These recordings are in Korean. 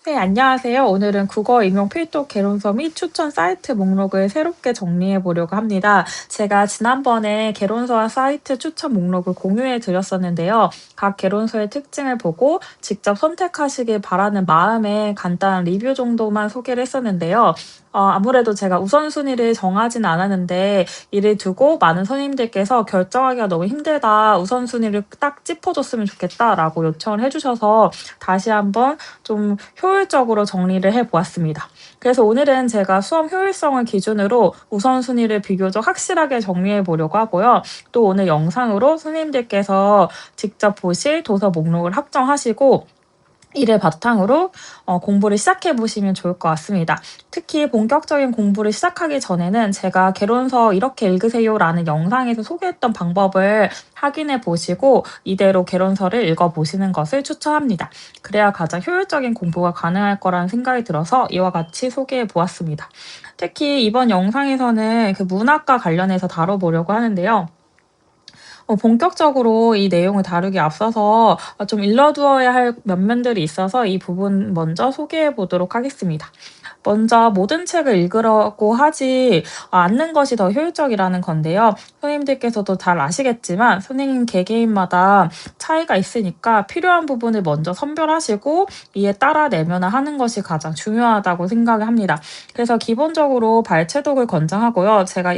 네, 안녕하세요. 오늘은 국어 임용 필독 개론서 및 추천 사이트 목록을 새롭게 정리해 보려고 합니다. 제가 지난번에 개론서와 사이트 추천 목록을 공유해 드렸었는데요. 각 개론서의 특징을 보고 직접 선택하시길 바라는 마음에 간단한 리뷰 정도만 소개를 했었는데요. 아무래도 제가 우선순위를 정하진 않았는데 이를 두고 많은 선생님들께서 결정하기가 너무 힘들다. 우선순위를 딱 짚어줬으면 좋겠다라고 요청을 해주셔서 다시 한번 좀 효율적으로 정리를 해보았습니다. 그래서 오늘은 제가 수업 효율성을 기준으로 우선순위를 비교적 확실하게 정리해 보려고 하고요. 또 오늘 영상으로 선생님들께서 직접 보실 도서 목록을 확정하시고 이를 바탕으로 공부를 시작해 보시면 좋을 것 같습니다. 특히 본격적인 공부를 시작하기 전에는 제가 개론서 이렇게 읽으세요라는 영상에서 소개했던 방법을 확인해 보시고 이대로 개론서를 읽어 보시는 것을 추천합니다. 그래야 가장 효율적인 공부가 가능할 거라는 생각이 들어서 이와 같이 소개해 보았습니다. 특히 이번 영상에서는 그 문학과 관련해서 다뤄보려고 하는데요. 본격적으로 이 내용을 다루기 앞서서 좀 일러두어야 할 면면들이 있어서 이 부분 먼저 소개해 보도록 하겠습니다. 먼저 모든 책을 읽으려고 하지 않는 것이 더 효율적이라는 건데요. 선생님들께서도 잘 아시겠지만 선생님 개개인마다 차이가 있으니까 필요한 부분을 먼저 선별하시고 이에 따라 내면을 하는 것이 가장 중요하다고 생각을 합니다. 그래서 기본적으로 발췌독을 권장하고요. 제가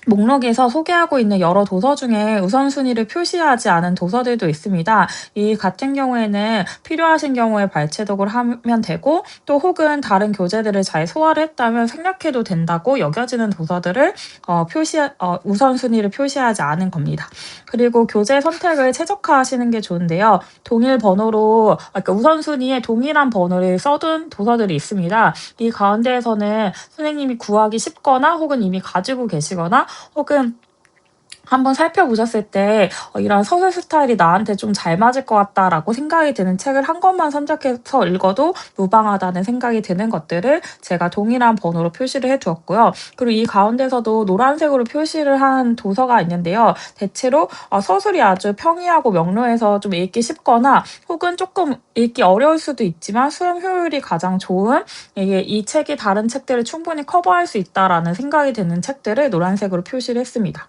목록에서 소개하고 있는 여러 도서 중에 우선순위를 표시하지 않은 도서들도 있습니다. 이 같은 경우에는 필요하신 경우에 발췌독을 하면 되고 또 혹은 다른 교재들을 잘 소화를 했다면 생략해도 된다고 여겨지는 도서들을 우선순위를 표시하지 않은 겁니다. 그리고 교재 선택을 최적화하시는 게 좋은데요. 동일 번호로 그러니까 우선순위에 동일한 번호를 써둔 도서들이 있습니다. 이 가운데에서는 선생님이 구하기 쉽거나 혹은 이미 가지고 계시거나 혹은 한번 살펴보셨을 때 이런 서술 스타일이 나한테 좀 잘 맞을 것 같다라고 생각이 드는 책을 한 권만 선택해서 읽어도 무방하다는 생각이 드는 것들을 제가 동일한 번호로 표시를 해두었고요. 그리고 이 가운데서도 노란색으로 표시를 한 도서가 있는데요. 대체로 서술이 아주 평이하고 명료해서 좀 읽기 쉽거나 혹은 조금 읽기 어려울 수도 있지만 수용 효율이 가장 좋은 이 책이 다른 책들을 충분히 커버할 수 있다라는 생각이 드는 책들을 노란색으로 표시를 했습니다.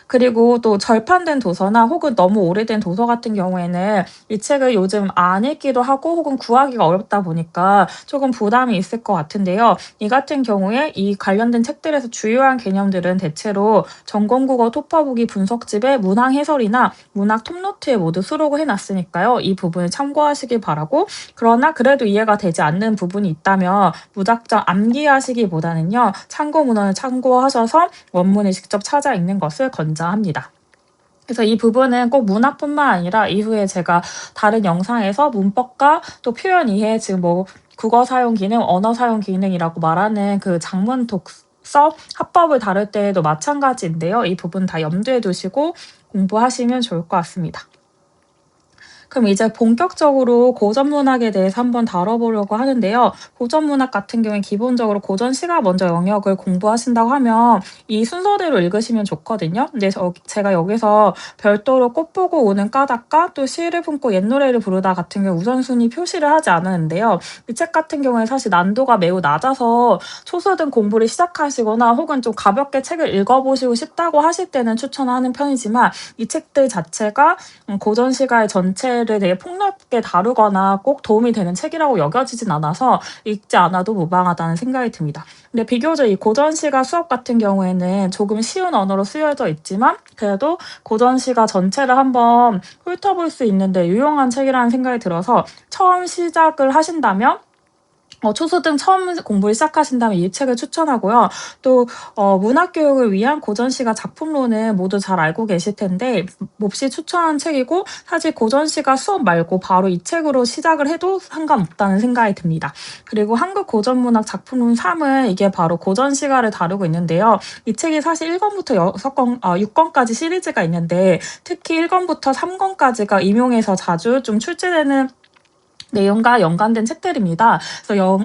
그리고 또 절판된 도서나 혹은 너무 오래된 도서 같은 경우에는 이 책을 요즘 안 읽기도 하고 혹은 구하기가 어렵다 보니까 조금 부담이 있을 것 같은데요. 이 같은 경우에 이 관련된 책들에서 주요한 개념들은 대체로 전공국어 토파보기 분석집의 문항 해설이나 문학 톱노트에 모두 수록을 해놨으니까요. 이 부분을 참고하시길 바라고, 그러나 그래도 이해가 되지 않는 부분이 있다면 무작정 암기하시기보다는요. 참고 문헌을 참고하셔서 원문을 직접 찾아 읽는 것을 권장합니다. 그래서 이 부분은 꼭 문학뿐만 아니라 이후에 제가 다른 영상에서 문법과 또 표현 이해, 지금 국어 사용 기능, 언어 사용 기능이라고 말하는 그 장문 독서 합법을 다룰 때에도 마찬가지인데요. 이 부분 다 염두에 두시고 공부하시면 좋을 것 같습니다. 그럼 이제 본격적으로 고전문학에 대해서 한번 다뤄보려고 하는데요. 고전문학 같은 경우에 기본적으로 고전시가 먼저 영역을 공부하신다고 하면 이 순서대로 읽으시면 좋거든요. 근데 제가 여기서 별도로 꽃 보고 오는 까닭과 또 시를 품고 옛노래를 부르다 같은 경우 우선순위 표시를 하지 않았는데요. 이 책 같은 경우에 사실 난도가 매우 낮아서 초수든 공부를 시작하시거나 혹은 좀 가볍게 책을 읽어보시고 싶다고 하실 때는 추천하는 편이지만 이 책들 자체가 고전시가의 전체를 되게 폭넓게 다루거나 꼭 도움이 되는 책이라고 여겨지진 않아서 읽지 않아도 무방하다는 생각이 듭니다. 근데 비교적 이 고전시가 수업 같은 경우에는 조금 쉬운 언어로 쓰여져 있지만 그래도 고전시가 전체를 한번 훑어볼 수 있는데 유용한 책이라는 생각이 들어서 처음 시작을 하신다면 초수등 처음 공부를 시작하신다면 이 책을 추천하고요. 또 문학교육을 위한 고전시가 작품론은 모두 잘 알고 계실 텐데 몹시 추천한 책이고 사실 고전시가 수업 말고 바로 이 책으로 시작을 해도 상관없다는 생각이 듭니다. 그리고 한국 고전문학 작품론 3은 이게 바로 고전시가를 다루고 있는데요. 이 책이 사실 1권부터 6권까지 시리즈가 있는데 특히 1권부터 3권까지가 임용에서 자주 좀 출제되는 내용과 연관된 책들입니다. 그래서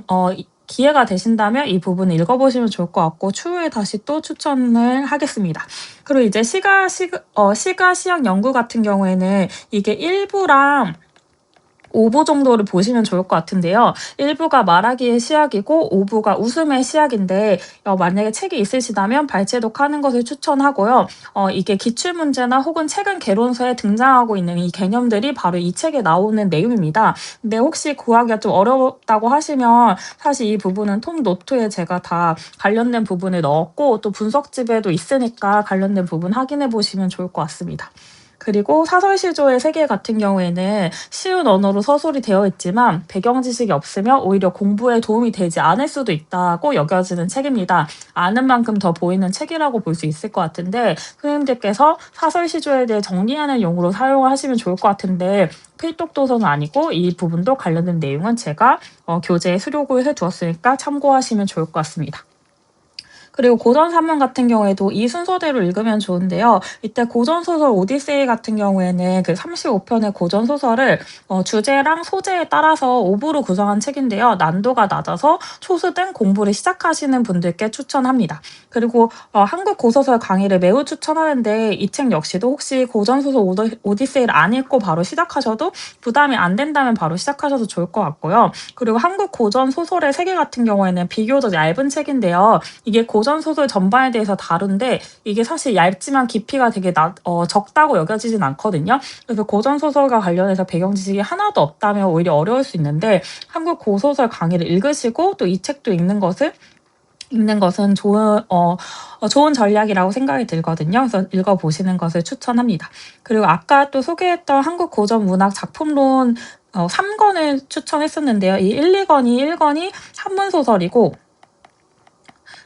기회가 되신다면 이 부분 읽어보시면 좋을 것 같고 추후에 다시 또 추천을 하겠습니다. 그리고 이제 시가 시학 연구 같은 경우에는 이게 일부랑 5부 정도를 보시면 좋을 것 같은데요. 1부가 말하기의 시작이고 5부가 웃음의 시작인데 만약에 책이 있으시다면 발제독하는 것을 추천하고요. 이게 기출문제나 혹은 최근 개론서에 등장하고 있는 이 개념들이 바로 이 책에 나오는 내용입니다. 근데 혹시 구하기가 좀 어렵다고 하시면 사실 이 부분은 톱 노트에 제가 다 관련된 부분을 넣었고 또 분석집에도 있으니까 관련된 부분 확인해 보시면 좋을 것 같습니다. 그리고 사설시조의 세계 같은 경우에는 쉬운 언어로 서술이 되어 있지만 배경 지식이 없으면 오히려 공부에 도움이 되지 않을 수도 있다고 여겨지는 책입니다. 아는 만큼 더 보이는 책이라고 볼 수 있을 것 같은데 선생님들께서 사설시조에 대해 정리하는 용으로 사용을 하시면 좋을 것 같은데 필독 도서는 아니고 이 부분도 관련된 내용은 제가 교재에 수록을 해두었으니까 참고하시면 좋을 것 같습니다. 그리고 고전 산문 같은 경우에도 이 순서대로 읽으면 좋은데요. 이때 고전 소설 오디세이 같은 경우에는 그 35편의 고전 소설을 주제랑 소재에 따라서 5부로 구성한 책인데요. 난도가 낮아서 초수등 공부를 시작하시는 분들께 추천합니다. 그리고 한국 고소설 강의를 매우 추천하는데 이 책 역시도 혹시 고전 소설 오디세이를 안 읽고 바로 시작하셔도 부담이 안 된다면 바로 시작하셔도 좋을 것 같고요. 그리고 한국 고전 소설의 세계 같은 경우에는 비교적 얇은 책인데요. 이게 고전 소설 전반에 대해서 다룬데 이게 사실 얇지만 깊이가 되게 적다고 여겨지진 않거든요. 그래서 고전 소설과 관련해서 배경 지식이 하나도 없다면 오히려 어려울 수 있는데 한국 고소설 강의를 읽으시고 또 이 책도 읽는 것은 좋은 전략이라고 생각이 들거든요. 그래서 읽어보시는 것을 추천합니다. 그리고 아까 또 소개했던 한국 고전 문학 작품론 3권을 추천했었는데요. 이 1, 2권이 1권이 한문소설이고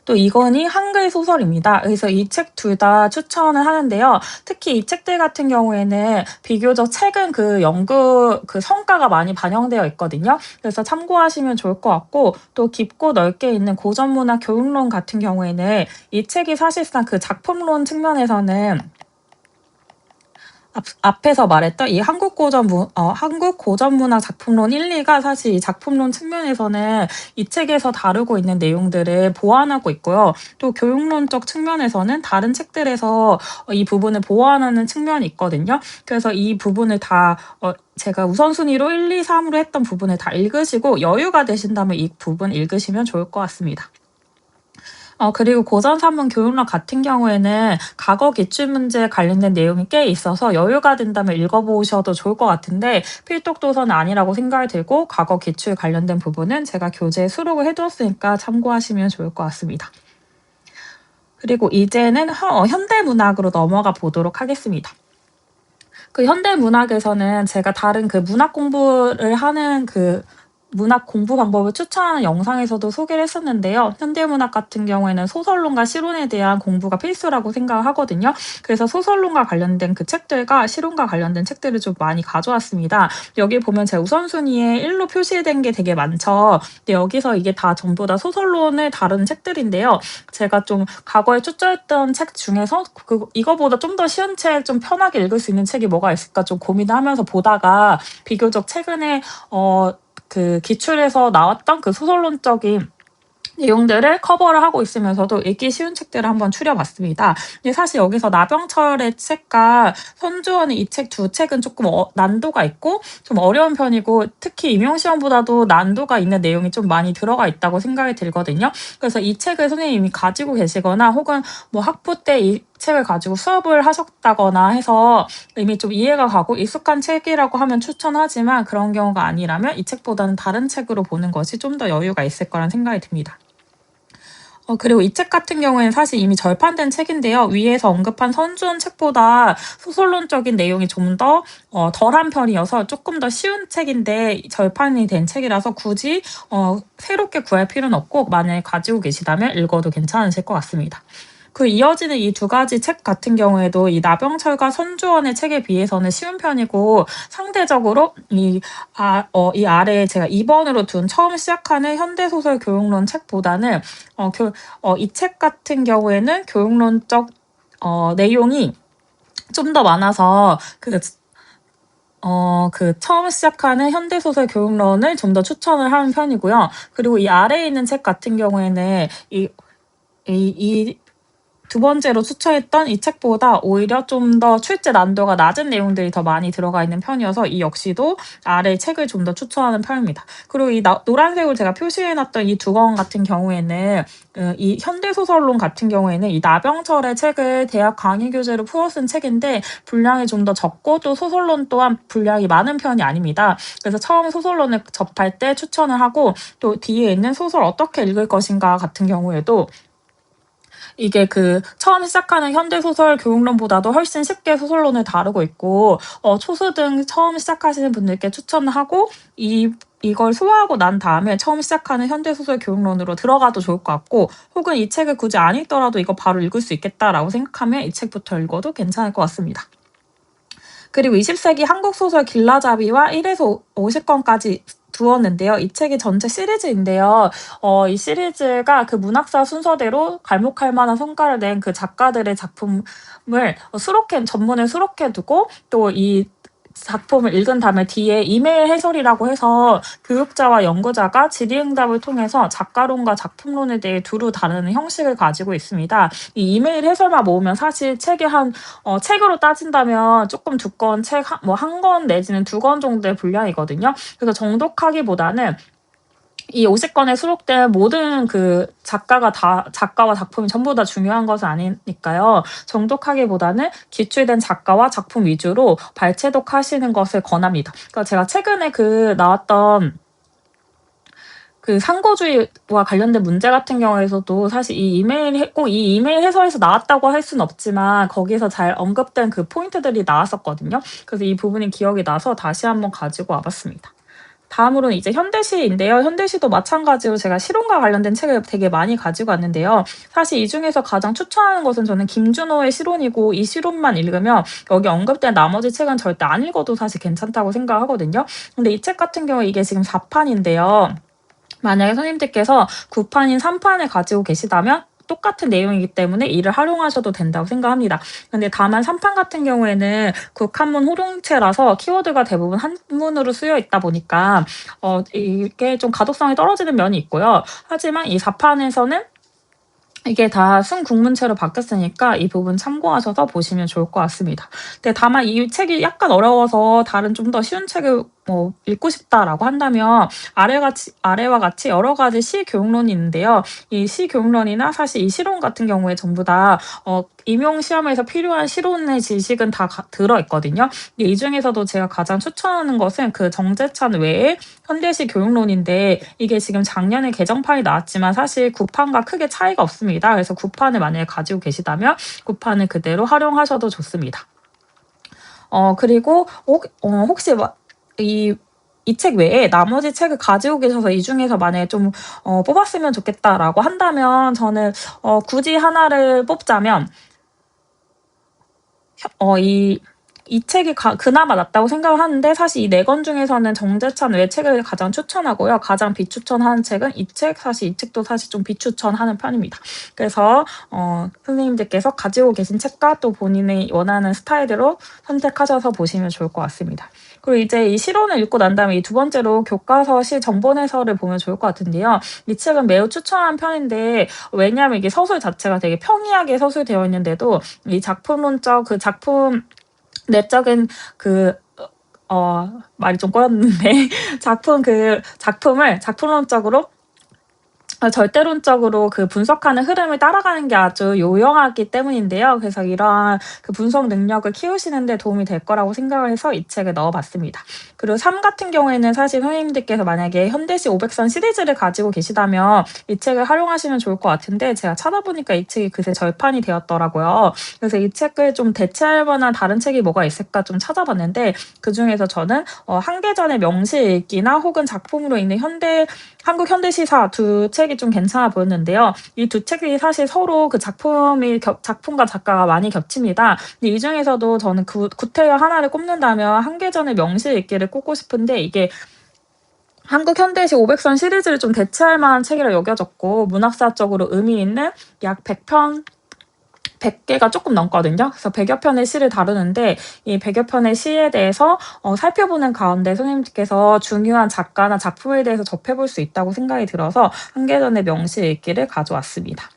또 2권이 한글 소설입니다. 그래서 이 책 둘 다 추천을 하는데요. 특히 이 책들 같은 경우에는 비교적 최근 그 연구 그 성과가 많이 반영되어 있거든요. 그래서 참고하시면 좋을 것 같고 또 깊고 넓게 있는 고전문학 교육론 같은 경우에는 이 책이 사실상 그 작품론 측면에서는 앞에서 말했던 이 한국 고전 문학 작품론 1, 2가 사실 이 작품론 측면에서는 이 책에서 다루고 있는 내용들을 보완하고 있고요. 또 교육론적 측면에서는 다른 책들에서 이 부분을 보완하는 측면이 있거든요. 그래서 이 부분을 다 제가 우선순위로 1, 2, 3으로 했던 부분을 다 읽으시고 여유가 되신다면 이 부분 읽으시면 좋을 것 같습니다. 그리고 고전 산문 교육론 같은 경우에는 과거 기출문제에 관련된 내용이 꽤 있어서 여유가 된다면 읽어보셔도 좋을 것 같은데 필독 도서는 아니라고 생각이 들고 과거 기출 관련된 부분은 제가 교재에 수록을 해두었으니까 참고하시면 좋을 것 같습니다. 그리고 이제는 현대문학으로 넘어가 보도록 하겠습니다. 그 현대문학에서는 제가 다른 그 문학 공부를 하는 문학 공부 방법을 추천하는 영상에서도 소개를 했었는데요. 현대문학 같은 경우에는 소설론과 실론에 대한 공부가 필수라고 생각을 하거든요. 그래서 소설론과 관련된 그 책들과 실론과 관련된 책들을 좀 많이 가져왔습니다. 여기 보면 제 우선순위에 1로 표시된 게 되게 많죠. 근데 여기서 이게 다 전부 다 소설론을 다루는 책들인데요. 제가 좀 과거에 추천했던 책 중에서 이거보다 좀 더 쉬운 책, 좀 편하게 읽을 수 있는 책이 뭐가 있을까 좀 고민을 하면서 보다가 비교적 최근에 그 기출에서 나왔던 그 소설론적인 내용들을 커버를 하고 있으면서도 읽기 쉬운 책들을 한번 추려봤습니다. 근데 사실 여기서 나병철의 책과 손주원의 이 책 두 책은 조금 난도가 있고 좀 어려운 편이고 특히 임용시험보다도 난도가 있는 내용이 좀 많이 들어가 있다고 생각이 들거든요. 그래서 이 책을 선생님이 가지고 계시거나 혹은 뭐 학부 때 이 책을 가지고 수업을 하셨다거나 해서 이미 좀 이해가 가고 익숙한 책이라고 하면 추천하지만 그런 경우가 아니라면 이 책보다는 다른 책으로 보는 것이 좀 더 여유가 있을 거란 생각이 듭니다. 그리고 이 책 같은 경우에는 사실 이미 절판된 책인데요. 위에서 언급한 선주원 책보다 소설론적인 내용이 좀 더 덜한 편이어서 조금 더 쉬운 책인데 절판이 된 책이라서 굳이 새롭게 구할 필요는 없고 만약에 가지고 계시다면 읽어도 괜찮으실 것 같습니다. 그 이어지는 이 두 가지 책 같은 경우에도 이 나병철과 선주원의 책에 비해서는 쉬운 편이고 상대적으로 이 아래에 제가 2번으로 둔 처음 시작하는 현대소설 교육론 책보다는 이 책 같은 경우에는 교육론적 내용이 좀 더 많아서 처음 시작하는 현대소설 교육론을 좀 더 추천을 하는 편이고요. 그리고 이 아래에 있는 책 같은 경우에는 이 두 번째로 추천했던 이 책보다 오히려 좀 더 출제 난도가 낮은 내용들이 더 많이 들어가 있는 편이어서 이 역시도 아래 책을 좀 더 추천하는 편입니다. 그리고 이 노란색으로 제가 표시해놨던 이 두 권 같은 경우에는 이 현대소설론 같은 경우에는 이 나병철의 책을 대학 강의 교재로 풀어 쓴 책인데 분량이 좀 더 적고 또 소설론 또한 분량이 많은 편이 아닙니다. 그래서 처음 소설론을 접할 때 추천을 하고 또 뒤에 있는 소설 어떻게 읽을 것인가 같은 경우에도 이게 처음 시작하는 현대소설 교육론보다도 훨씬 쉽게 소설론을 다루고 있고 초수등 처음 시작하시는 분들께 추천을 하고 이걸 소화하고 난 다음에 처음 시작하는 현대소설 교육론으로 들어가도 좋을 것 같고 혹은 이 책을 굳이 안 읽더라도 이거 바로 읽을 수 있겠다라고 생각하면 이 책부터 읽어도 괜찮을 것 같습니다. 그리고 20세기 한국소설 길라잡이와 1에서 50권까지 두었는데요. 이 책이 전체 시리즈인데요. 이 시리즈가 그 문학사 순서대로 갈목할 만한 성과를 낸 그 작가들의 작품을 전문에 수록해 두고 또 이 작품을 읽은 다음에 뒤에 이메일 해설이라고 해서 교육자와 연구자가 질의응답을 통해서 작가론과 작품론에 대해 두루 다루는 형식을 가지고 있습니다. 이 이메일 해설만 모으면 사실 책이 책으로 따진다면 조금 두꺼운 책 한 권 내지는 두 권 정도의 분량이거든요. 그래서 정독하기보다는 이 50권에 수록된 모든 작가와 작품이 전부 다 중요한 것은 아니니까요. 정독하기보다는 기출된 작가와 작품 위주로 발췌독하시는 것을 권합니다. 그러니까 제가 최근에 나왔던 상고주의와 관련된 문제 같은 경우에서도 사실 이 이메일 해설에서 나왔다고 할 수는 없지만 거기서 잘 언급된 그 포인트들이 나왔었거든요. 그래서 이 부분이 기억이 나서 다시 한번 가지고 와봤습니다. 다음으로는 이제 현대시인데요. 현대시도 마찬가지로 제가 실론과 관련된 책을 되게 많이 가지고 왔는데요. 사실 이 중에서 가장 추천하는 것은 저는 김준호의 실론이고 이 실론만 읽으면 여기 언급된 나머지 책은 절대 안 읽어도 사실 괜찮다고 생각하거든요. 근데 이 책 같은 경우 이게 지금 4판인데요. 만약에 선생님들께서 9판인 3판을 가지고 계시다면 똑같은 내용이기 때문에 이를 활용하셔도 된다고 생각합니다. 근데 다만 3판 같은 경우에는 국한문 호동체라서 키워드가 대부분 한문으로 쓰여 있다 보니까 이게 좀 가독성이 떨어지는 면이 있고요. 하지만 이 4판에서는 이게 다 순국문체로 바뀌었으니까 이 부분 참고하셔서 보시면 좋을 것 같습니다. 근데 다만 이 책이 약간 어려워서 다른 좀 더 쉬운 책을 읽고 싶다라고 한다면 아래와 같이 여러 가지 시 교육론이 있는데요. 이 시 교육론이나 사실 이 실론 같은 경우에 전부 다 임용 시험에서 필요한 실론의 지식은 다 들어있거든요. 이 중에서도 제가 가장 추천하는 것은 그 정재찬 외에 현대시 교육론인데 이게 지금 작년에 개정판이 나왔지만 사실 9판과 크게 차이가 없습니다. 그래서 9판을 만약에 가지고 계시다면 9판을 그대로 활용하셔도 좋습니다. 그리고 혹시 이 책 외에 나머지 책을 가지고 계셔서 이 중에서 만약에 좀 뽑았으면 좋겠다라고 한다면 저는 굳이 하나를 뽑자면 이 책이 그나마 낫다고 생각을 하는데 사실 이 4권 중에서는 정재찬 외 책을 가장 추천하고요. 가장 비추천하는 책은 이 책, 사실 이 책도 사실 좀 비추천하는 편입니다. 그래서 선생님들께서 가지고 계신 책과 또 본인이 원하는 스타일대로 선택하셔서 보시면 좋을 것 같습니다. 그리고 이제 이 실론을 읽고 난 다음에 이 두 번째로 교과서 시 정본 해설을 보면 좋을 것 같은데요. 이 책은 매우 추천한 편인데 왜냐하면 이게 서술 자체가 되게 평이하게 서술되어 있는데도 이 작품론적 작품 내적인 말이 좀 꼬였는데 작품을 작품론적으로 절대론적으로 분석하는 흐름을 따라가는 게 아주 요영하기 때문인데요. 그래서 이러한 분석 능력을 키우시는 데 도움이 될 거라고 생각을 해서 이 책을 넣어봤습니다. 그리고 3 같은 경우에는 사실 선생님들께서 만약에 현대시 500선 시리즈를 가지고 계시다면 이 책을 활용하시면 좋을 것 같은데 제가 찾아보니까 이 책이 그새 절판이 되었더라고요. 그래서 이 책을 좀 대체할 만한 다른 책이 뭐가 있을까 좀 찾아봤는데 그중에서 저는 한계전의 명시 읽기나 혹은 작품으로 있는 한국 현대시사 두 책이 좀 괜찮아 보였는데요. 이 두 책이 사실 서로 작품과 작가가 많이 겹칩니다. 근데 이 중에서도 저는 구태여 하나를 꼽는다면 한계전의 명시 읽기를 꼽고 싶은데 이게 한국 현대시 500선 시리즈를 좀 대체할 만한 책이라 여겨졌고 문학사적으로 의미 있는 약 100개가 조금 넘거든요. 그래서 100여 편의 시를 다루는데 이 100여 편의 시에 대해서 살펴보는 가운데 선생님께서 중요한 작가나 작품에 대해서 접해볼 수 있다고 생각이 들어서 한계전의 명시 읽기를 가져왔습니다.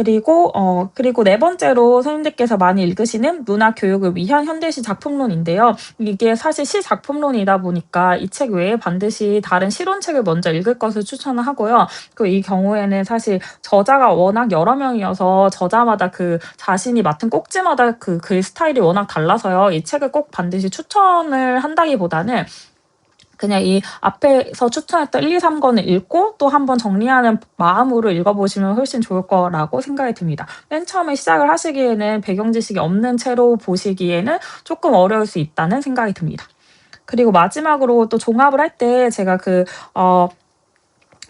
그리고 네 번째로 선생님들께서 많이 읽으시는 문학 교육을 위한 현대시 작품론인데요. 이게 사실 시 작품론이다 보니까 이 책 외에 반드시 다른 실론책을 먼저 읽을 것을 추천을 하고요. 이 경우에는 사실 저자가 워낙 여러 명이어서 저자마다 그 자신이 맡은 꼭지마다 그 글 스타일이 워낙 달라서요. 이 책을 꼭 반드시 추천을 한다기보다는 그냥 이 앞에서 추천했던 1, 2, 3권을 읽고 또 한번 정리하는 마음으로 읽어보시면 훨씬 좋을 거라고 생각이 듭니다. 맨 처음에 시작을 하시기에는 배경 지식이 없는 채로 보시기에는 조금 어려울 수 있다는 생각이 듭니다. 그리고 마지막으로 또 종합을 할 때 제가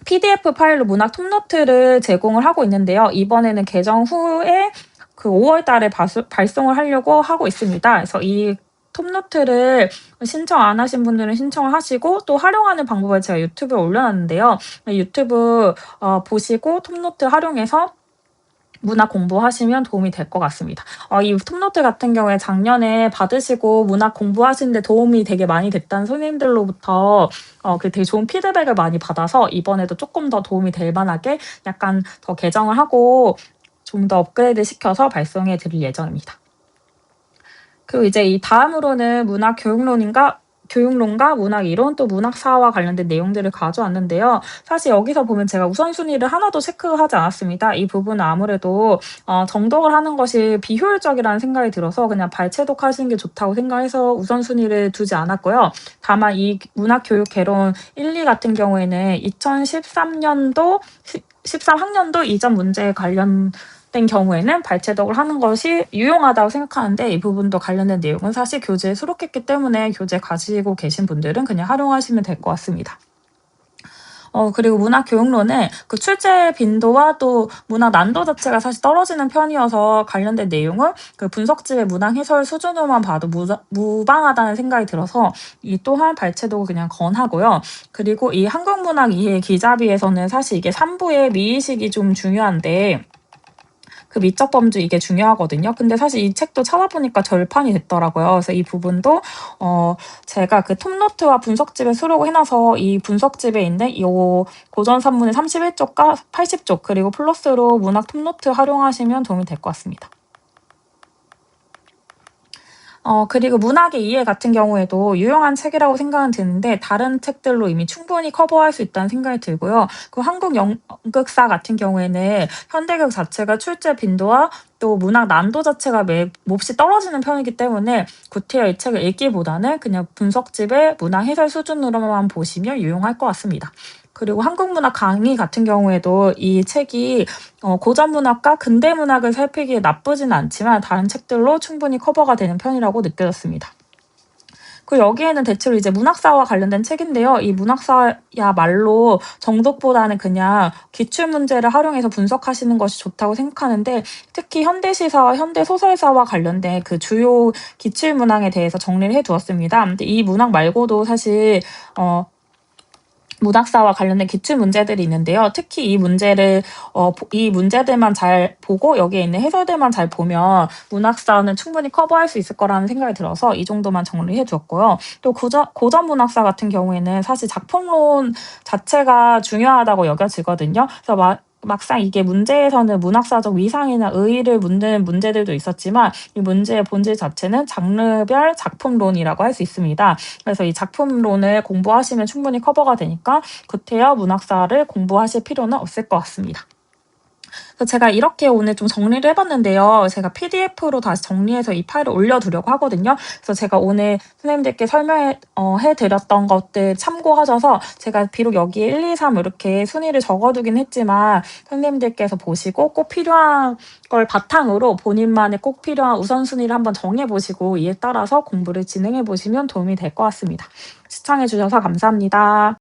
PDF 파일로 문학 톱노트를 제공을 하고 있는데요. 이번에는 개정 후에 5월 달에 발송을 하려고 하고 있습니다. 그래서 이 톱노트를 신청 안 하신 분들은 신청을 하시고 또 활용하는 방법을 제가 유튜브에 올려놨는데요. 유튜브 보시고 톱노트 활용해서 문학 공부하시면 도움이 될 것 같습니다. 이 톱노트 같은 경우에 작년에 받으시고 문학 공부하시는데 도움이 되게 많이 됐다는 선생님들로부터 되게 좋은 피드백을 많이 받아서 이번에도 조금 더 도움이 될 만하게 약간 더 개정을 하고 좀 더 업그레이드 시켜서 발송해 드릴 예정입니다. 그리고 이제 이 다음으로는 문학 교육론과 문학 이론 또 문학사와 관련된 내용들을 가져왔는데요. 사실 여기서 보면 제가 우선순위를 하나도 체크하지 않았습니다. 이 부분은 아무래도 정독을 하는 것이 비효율적이라는 생각이 들어서 그냥 발췌독하시는 게 좋다고 생각해서 우선순위를 두지 않았고요. 다만 이 문학교육 개론 1, 2 같은 경우에는 2013학년도 이전 문제에 관련된 경우에는 발췌독을 하는 것이 유용하다고 생각하는데 이 부분도 관련된 내용은 사실 교재에 수록했기 때문에 교재 가지고 계신 분들은 그냥 활용하시면 될 것 같습니다. 그리고 문학 교육론은 그 출제 빈도와 또 문학 난도 자체가 사실 떨어지는 편이어서 관련된 내용을 그 분석집의 문학 해설 수준으로만 봐도 무방하다는 생각이 들어서 이 또한 발췌독을 그냥 권하고요. 그리고 이 한국문학 이해 기자비에서는 사실 이게 3부의 미의식이 좀 중요한데 그 미적 범주 이게 중요하거든요. 근데 사실 이 책도 찾아보니까 절판이 됐더라고요. 그래서 이 부분도 제가 그 톱노트와 분석집에 수록을 해놔서 이 분석집에 있는 이 고전 산문의 31쪽과 80쪽 그리고 플러스로 문학 톱노트 활용하시면 도움이 될 것 같습니다. 그리고 문학의 이해 같은 경우에도 유용한 책이라고 생각은 드는데 다른 책들로 이미 충분히 커버할 수 있다는 생각이 들고요. 그 한국 연극사 같은 경우에는 현대극 자체가 출제 빈도와 또 문학 난도 자체가 몹시 떨어지는 편이기 때문에 구태여 이 책을 읽기보다는 그냥 분석집의 문학 해설 수준으로만 보시면 유용할 것 같습니다. 그리고 한국문학 강의 같은 경우에도 이 책이 고전문학과 근대문학을 살피기에 나쁘지는 않지만 다른 책들로 충분히 커버가 되는 편이라고 느껴졌습니다. 그리고 여기에는 대체로 이제 문학사와 관련된 책인데요. 이 문학사야말로 정독보다는 그냥 기출문제를 활용해서 분석하시는 것이 좋다고 생각하는데 특히 현대시사와 현대소설사와 관련된 그 주요 기출문항에 대해서 정리를 해두었습니다. 근데 이 문학 말고도 사실 문학사와 관련된 기출 문제들이 있는데요. 특히 이 문제들만 잘 보고 여기에 있는 해설들만 잘 보면 문학사는 충분히 커버할 수 있을 거라는 생각이 들어서 이 정도만 정리해 주었고요. 또 고전 문학사 같은 경우에는 사실 작품론 자체가 중요하다고 여겨지거든요. 그래서 막상 이게 문제에서는 문학사적 위상이나 의의를 묻는 문제들도 있었지만 이 문제의 본질 자체는 장르별 작품론이라고 할 수 있습니다. 그래서 이 작품론을 공부하시면 충분히 커버가 되니까 구태여 문학사를 공부하실 필요는 없을 것 같습니다. 그래서 제가 이렇게 오늘 좀 정리를 해봤는데요. 제가 PDF로 다시 정리해서 이 파일을 올려두려고 하거든요. 그래서 제가 오늘 선생님들께 설명해드렸던 것들 참고하셔서 제가 비록 여기에 1, 2, 3 이렇게 순위를 적어두긴 했지만 선생님들께서 보시고 꼭 필요한 걸 바탕으로 본인만의 꼭 필요한 우선순위를 한번 정해보시고 이에 따라서 공부를 진행해보시면 도움이 될 것 같습니다. 시청해주셔서 감사합니다.